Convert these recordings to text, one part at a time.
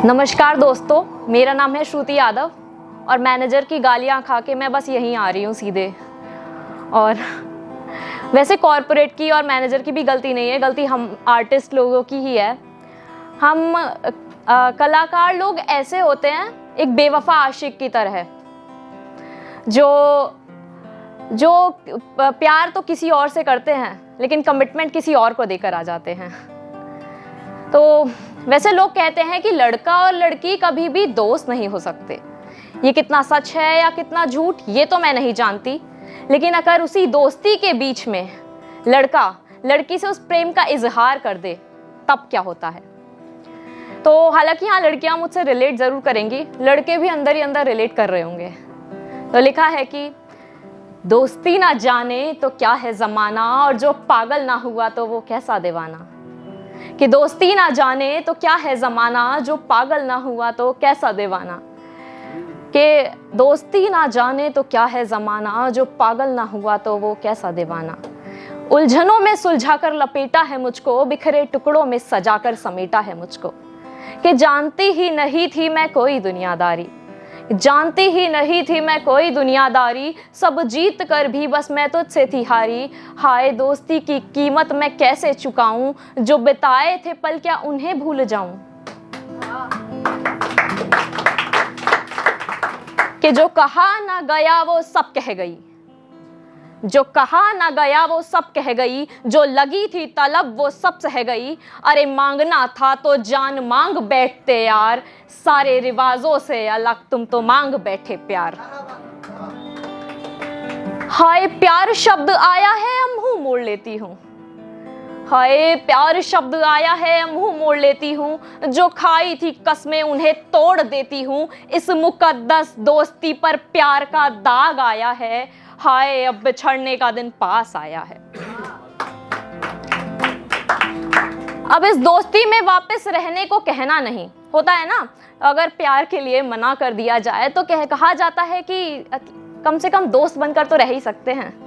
नमस्कार दोस्तों, मेरा नाम है श्रुति यादव और मैनेजर की गालियां खा के मैं बस यहीं आ रही हूँ सीधे। और वैसे कॉरपोरेट की और मैनेजर की भी गलती नहीं है, गलती हम आर्टिस्ट लोगों की ही है। हम कलाकार लोग ऐसे होते हैं एक बेवफा आशिक की तरह, जो प्यार तो किसी और से करते हैं लेकिन कमिटमेंट किसी और को देकर आ जाते हैं। तो वैसे लोग कहते हैं कि लड़का और लड़की कभी भी दोस्त नहीं हो सकते। ये कितना सच है या कितना झूठ ये तो मैं नहीं जानती, लेकिन अगर उसी दोस्ती के बीच में लड़का लड़की से उस प्रेम का इजहार कर दे तब क्या होता है। तो हालांकि यहाँ लड़कियां मुझसे रिलेट जरूर करेंगी, लड़के भी अंदर ही अंदर रिलेट कर रहे होंगे। तो लिखा है कि दोस्ती ना जाने तो क्या है जमाना, और जो पागल ना हुआ तो वो कैसा दीवाना। कि दोस्ती ना जाने तो क्या है जमाना, जो पागल ना हुआ तो कैसा दीवाना। कि दोस्ती ना जाने तो क्या है जमाना, जो पागल ना हुआ तो वो कैसा दीवाना। उलझनों में सुलझा कर लपेटा है मुझको, बिखरे टुकड़ों में सजा कर समेटा है मुझको। कि जानती ही नहीं थी मैं कोई दुनियादारी, जानती ही नहीं थी मैं कोई दुनियादारी, सब जीत कर भी बस मैं तुझसे थी हारी। हाय दोस्ती की कीमत मैं कैसे चुकाऊं, जो बिताए थे पल क्या उन्हें भूल जाऊं। कि जो कहा ना गया वो सब कह गई, जो कहा ना गया वो सब कह गई, जो लगी थी तलब वो सब सह गई। अरे मांगना था तो जान मांग बैठते यार, सारे रिवाजों से अलग तुम तो मांग बैठे प्यार। हाय प्यार शब्द आया है मुंह मोड़ लेती हूँ, हाय प्यार शब्द आया है मुंह मोड़ लेती हूँ। जो खाई थी कसमें उन्हें तोड़ देती हूँ, इस मुकद्दस दोस्ती पर प्यार का दाग आया है। हाय अब बिछड़ने का दिन पास आया है। अब इस दोस्ती में वापस रहने को कहना नहीं होता है ना। अगर प्यार के लिए मना कर दिया जाए तो कहा जाता है कि कम से कम दोस्त बनकर तो रह ही सकते हैं।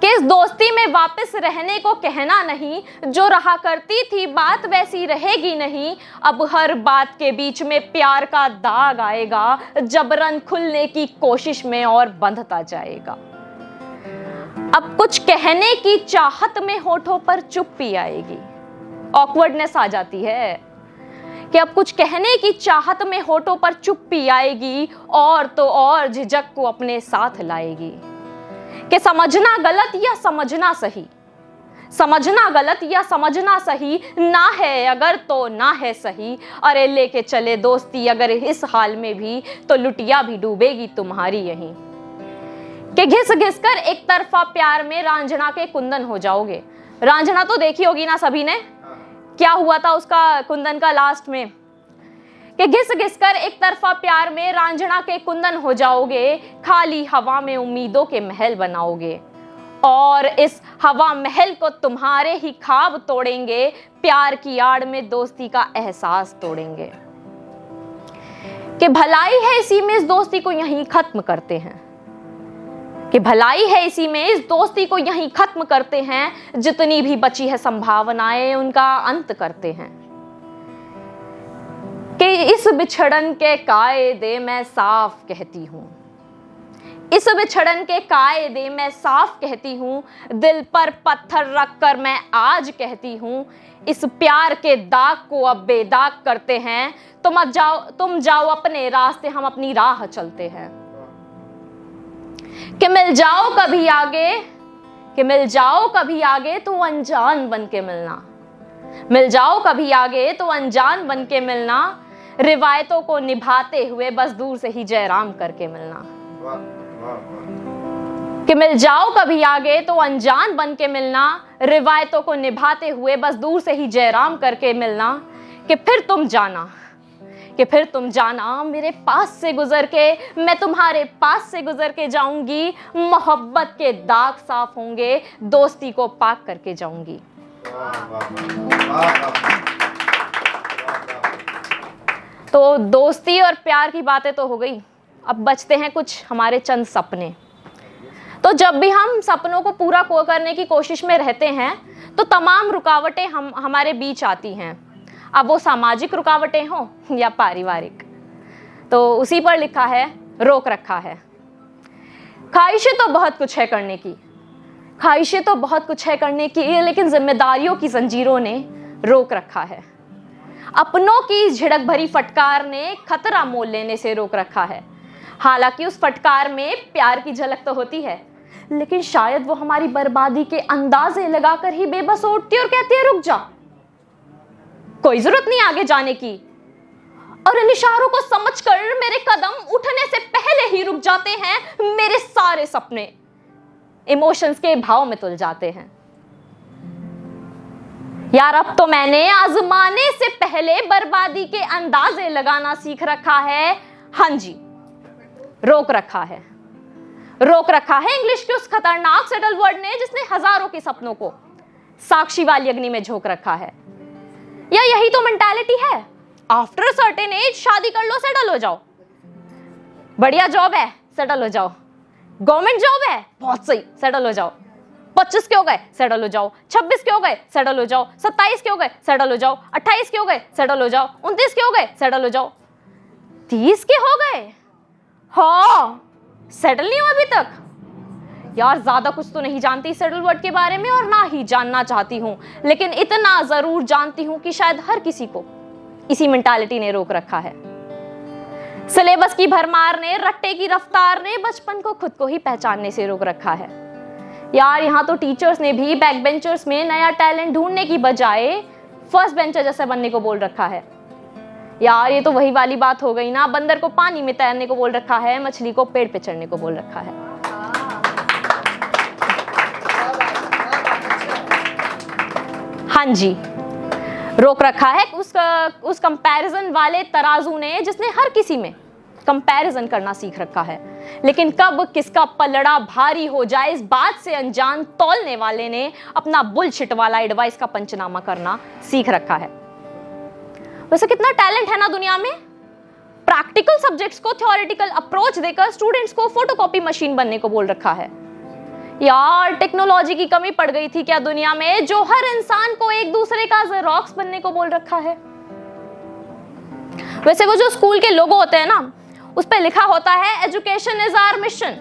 कि इस दोस्ती में वापस रहने को कहना नहीं, जो रहा करती थी बात वैसी रहेगी नहीं। अब हर बात के बीच में प्यार का दाग आएगा, जबरन खुलने की कोशिश में और बंधता जाएगा। अब कुछ कहने की चाहत में होठों पर चुप्पी आएगी, ऑकवर्डनेस आ जाती है। कि अब कुछ कहने की चाहत में होठों पर चुप्पी आएगी, और तो और झिझक को अपने साथ लाएगी। कि समझना गलत या समझना सही, समझना गलत या समझना सही, ना है अगर तो ना है सही। अरे लेके चले दोस्ती अगर इस हाल में भी, तो लुटिया भी डूबेगी तुम्हारी यहीं। कि घिस घिस कर एक तरफा प्यार में रांझना के कुंदन हो जाओगे। रांझना तो देखी होगी ना सभी ने, क्या हुआ था उसका कुंदन का लास्ट में। कि घिस घिस कर एक तरफा प्यार में रांझना के कुंदन हो जाओगे, खाली हवा में उम्मीदों के महल बनाओगे, और इस हवा महल को तुम्हारे ही ख्वाब तोड़ेंगे। प्यार की आड़ में दोस्ती का एहसास तोड़ेंगे। कि भलाई है इसी में इस दोस्ती को यहीं खत्म करते हैं, कि भलाई है इसी में इस दोस्ती को यहीं खत्म करते हैं। जितनी भी बची है संभावनाएं उनका अंत करते हैं। कि इस बिछड़न के कायदे मैं साफ कहती हूँ, इस बिछड़न के कायदे मैं साफ कहती हूँ। दिल पर पत्थर रखकर मैं आज कहती हूँ, इस प्यार के दाग को अब बेदाग करते हैं। तुम जाओ अपने रास्ते, हम अपनी राह चलते हैं। कि मिल जाओ कभी आगे, कि मिल जाओ कभी आगे तो अनजान बन के मिलना, मिल जाओ कभी आगे तो अनजान बन के मिलना। रिवायतों को निभाते हुए बस दूर से ही जयराम करके मिलना। कि मिल जाओ कभी आगे तो अनजान बन के मिलना, रिवायतों को निभाते हुए बस दूर से ही जयराम करके मिलना। कि फिर तुम जाना, कि फिर तुम जाना मेरे पास से गुजर के, मैं तुम्हारे पास से गुजर के जाऊंगी। मोहब्बत के दाग साफ होंगे, दोस्ती को पाक करके जाऊंगी। तो दोस्ती और प्यार की बातें तो हो गई, अब बचते हैं कुछ हमारे चंद सपने। तो जब भी हम सपनों को पूरा करने की कोशिश में रहते हैं तो तमाम रुकावटें हमारे बीच आती हैं। अब वो सामाजिक रुकावटें हों या पारिवारिक। तो उसी पर लिखा है, रोक रखा है। ख्वाहिशें तो बहुत कुछ है करने की, ख्वाहिशें तो बहुत कुछ है करने की, लेकिन जिम्मेदारियों की जंजीरों ने रोक रखा है। अपनों की झिड़क भरी फटकार ने खतरा मोल लेने से रोक रखा है। हालांकि उस फटकार में प्यार की झलक तो होती है, लेकिन शायद वो हमारी बर्बादी के अंदाजे लगाकर ही बेबस उठती और कहती है, रुक जा, कोई जरूरत नहीं आगे जाने की। और इन इशारों को समझकर मेरे कदम उठने से पहले ही रुक जाते हैं। मेरे सारे सपने इमोशंस के भाव में तुल जाते हैं। यार अब तो मैंने आजमाने से पहले बर्बादी के अंदाजे लगाना सीख रखा है। हाँ जी, रोक रखा है, रोक रखा है इंग्लिश के उस खतरनाक सेटल वर्ड ने जिसने हजारों के सपनों को साक्षी वाली अग्नि में झोंक रखा है। या यही तो मेंटालिटी है, आफ्टर सर्टेन एज शादी कर लो, सेटल हो जाओ, बढ़िया जॉब है, सेटल हो जाओ, गवर्नमेंट जॉब है, बहुत सही, सेटल हो जाओ, 25 के हो गए, सेटल हो जाओ, 26 के हो गए, सेटल हो जाओ, 27 के हो गए, सेटल हो जाओ, 28 के हो गए, सेटल हो जाओ, 29 के हो गए, सेटल हो जाओ, 30 के हो गए, हाँ सेटल नहीं हो अभी तक। यार ज्यादा कुछ तो नहीं जानती सेटल वर्ड के बारे में और ना ही जानना चाहती हूं, लेकिन इतना जरूर जानती हूं कि शायद हर किसी को इसी मेंटालिटी ने रोक रखा है। सिलेबस की भरमार ने, रट्टे की रफ्तार ने बचपन को खुद को ही पहचानने से रोक रखा है। यार यहाँ तो टीचर्स ने भी बैक बेंचर्स में नया टैलेंट ढूंढने की बजाय फर्स्ट बेंचर जैसे बनने को बोल रखा है। यार ये तो वही वाली बात हो गई ना, बंदर को पानी में तैरने को बोल रखा है, मछली को पेड़ पे चढ़ने को बोल रखा है। हाँ जी, रोक रखा है उस कंपैरिजन वाले तराजू ने जिसने हर किसी में कंपैरिजन करना सीख रखा है, लेकिन कब किसका पलड़ा भारी हो जाए इस बात से अनजान तौलने वाले ने अपना बुलशिट वाला एडवाइस का पंचनामा करना सीख रखा है। वैसे कितना टैलेंट है ना दुनिया में, प्रैक्टिकल सब्जेक्ट्स को थ्योरेटिकल अप्रोच देकर स्टूडेंट्स को फोटोकॉपी मशीन बनने को बोल रखा है। यार टेक्नोलॉजी की कमी पड़ गई थी क्या दुनिया में, जो हर इंसान को एक दूसरे का जेरोक्स बनने को बोल रखा है। वैसे वो जो स्कूल के लोगो होते हैं ना, उस पे लिखा होता है education is our mission.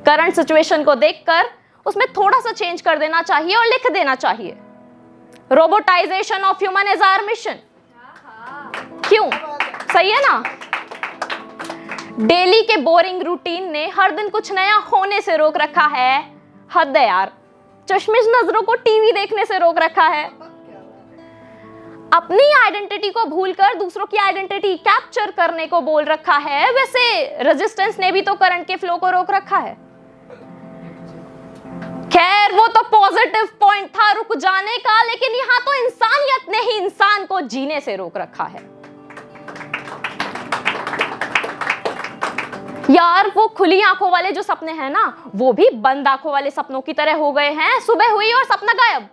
Current situation को देखकर उसमें थोड़ा सा चेंज कर देना चाहिए और लिख देना चाहिए, robotization of human is our mission. क्यों? सही है ना? डेली के बोरिंग रूटीन ने हर दिन कुछ नया होने से रोक रखा है। हद है यार, चश्मिश नजरों को टीवी देखने से रोक रखा है। अपनी आइडेंटिटी को भूलकर दूसरों की आइडेंटिटी कैप्चर करने को बोल रखा है। वैसे रेजिस्टेंस ने भी तो करंट के फ्लो को रोक रखा है। खैर वो तो पॉजिटिव पॉइंट था रुक जाने का, लेकिन यहां तो इंसानियत ने ही इंसान को जीने से रोक रखा है। यार वो खुली आंखों वाले जो सपने हैं ना, वो भी बंद आंखों वाले सपनों की तरह हो गए हैं। सुबह हुई और सपना गायब।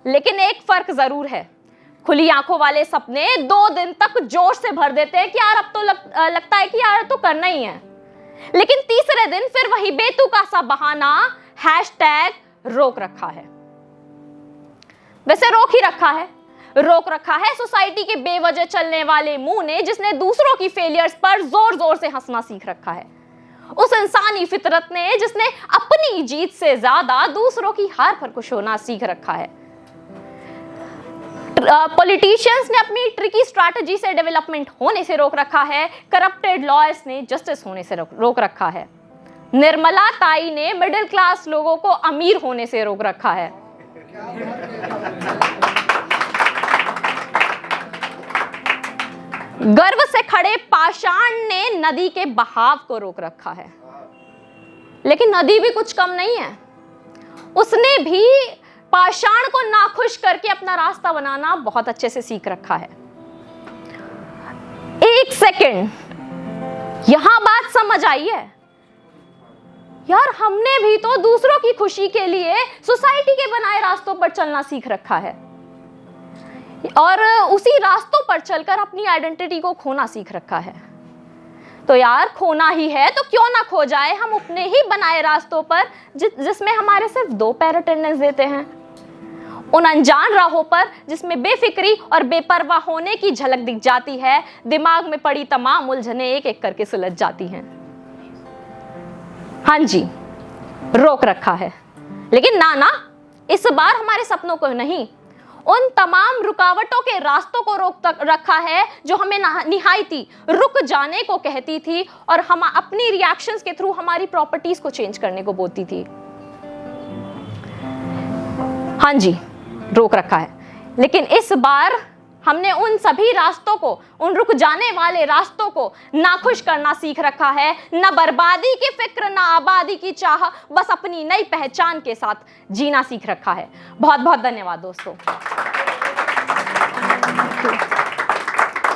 लेकिन एक फर्क जरूर है, खुली आंखों वाले सपने 2 दिन तक जोश से भर देते हैं कि यार अब तो लगता है कि यार तो करना ही है, लेकिन तीसरे दिन फिर वही बेतुका सा बहाना रोक रखा है। वैसे रोक ही रखा है, रोक रखा है सोसाइटी के बेवजह चलने वाले मुंह ने, जिसने दूसरों की फेलियर्स पर जोर जोर से हंसना सीख रखा है। उस इंसानी फितरत ने जिसने अपनी जीत से ज्यादा दूसरों की हार पर खुश होना सीख रखा है। पॉलिटिशियंस ने अपनी ट्रिकी स्ट्रैटेजी से डेवलपमेंट होने से रोक रखा है। करप्टेड लॉयर्स ने जस्टिस होने से रोक रखा है। निर्मला ताई ने मिडिल क्लास लोगों को अमीर होने से रोक रखा है। गर्व से खड़े पाषाण ने नदी के बहाव को रोक रखा है। लेकिन नदी भी कुछ कम नहीं है, उसने भी पाषाण को नाखुश करके अपना रास्ता बनाना बहुत अच्छे से सीख रखा है। एक सेकंड, यहां बात समझ आई है यार, हमने भी तो दूसरों की खुशी के लिए सोसाइटी के बनाए रास्तों पर चलना सीख रखा है और उसी रास्तों पर चलकर अपनी आइडेंटिटी को खोना सीख रखा है। तो यार खोना ही है तो क्यों ना खो जाए हम अपने ही बनाए रास्तों पर जिसमें हमारे सिर्फ 2 पैर अटेंडेंस देते हैं। उन अनजान राहों पर जिसमें बेफिक्री और बेपरवाह होने की झलक दिख जाती है, दिमाग में पड़ी तमाम उलझने एक एक करके सुलझ जाती हैं। हाँ जी, रोक रखा है, लेकिन ना, इस बार हमारे सपनों को नहीं, उन तमाम रुकावटों के रास्तों को रोक रखा है जो हमें निहायती रुक जाने को कहती थी और हम अपनी रिएक्शंस के थ्रू हमारी प्रॉपर्टीज को चेंज करने को बोलती थी। हाँ जी, रोक रखा है, लेकिन इस बार हमने उन सभी रास्तों को, उन रुक जाने वाले रास्तों को नाखुश करना सीख रखा है। न बर्बादी की फिक्र, न आबादी की चाह, बस अपनी नई पहचान के साथ जीना सीख रखा है। बहुत बहुत धन्यवाद दोस्तों।